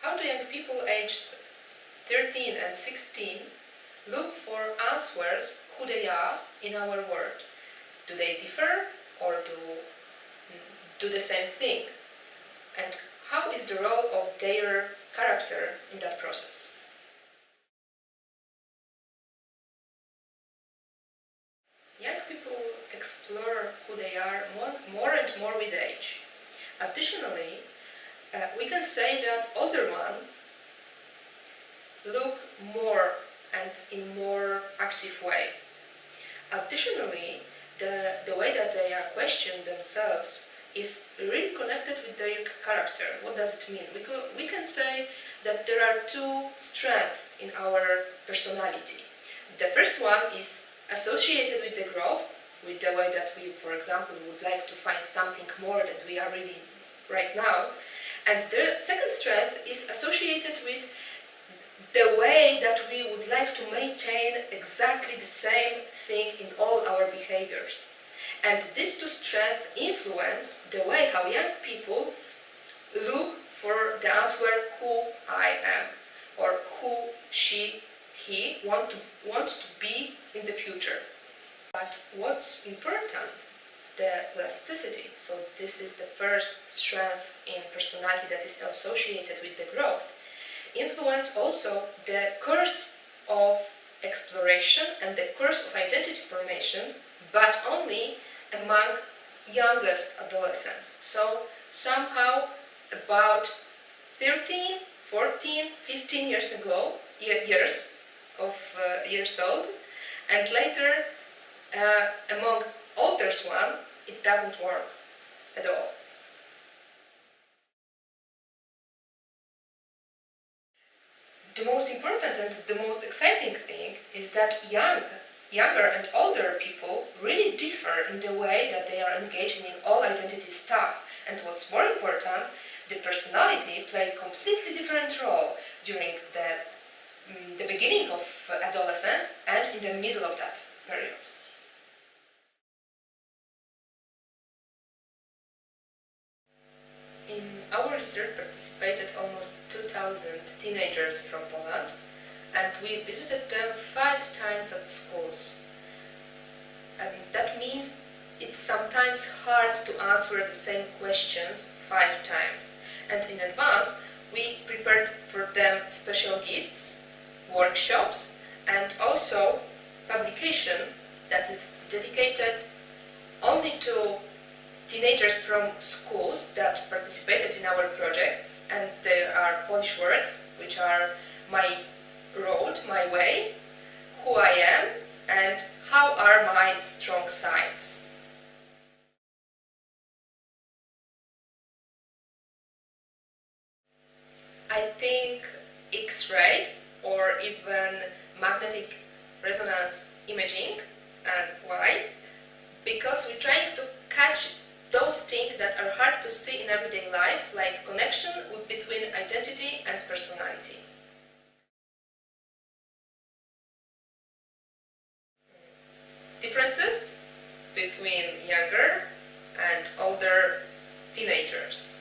How do young people aged 13 and 16 look for answers who they are in our world? Do they differ or do the same thing? And how is the role of their character in that process? Young people explore who they are more and more with age. Additionally, we can say that older ones look more and in more active way. Additionally, the way that they are questioned themselves is really connected with their character. What does it mean? We can say that there are two strengths in our personality. The first one is associated with the growth, with the way that we, for example, would like to find something more that we are really right now. And the second strength is associated with the way that we would like to maintain exactly the same thing in all our behaviors. And these two strengths influence the way how young people look for the answer who I am, or who he wants to be in the future. But what's important? The plasticity. So this is the first strength in personality that is associated with the growth. Influence also the course of exploration and the course of identity formation, but only among youngest adolescents. So somehow about 13, 14, 15 years old, and later among older one, it doesn't work at all. The most important and the most exciting thing is that younger and older people really differ in the way that they are engaging in all identity stuff. And what's more important, the personality play a completely different role during the beginning of adolescence and in the middle of that period. In our research participated almost 2,000 teenagers from Poland, and we visited them 5 times at schools. And that means it's sometimes hard to answer the same questions 5 times. And in advance, we prepared for them special gifts, workshops, and also publication that is dedicated only to teenagers from schools that participated in our projects, and there are Polish words which are my road, my way, who I am, and how are my strong sides. I think X-ray or even magnetic resonance imaging. And why? Because we're trying to catch those things that are hard to see in everyday life, like connection between identity and personality. Differences between younger and older teenagers.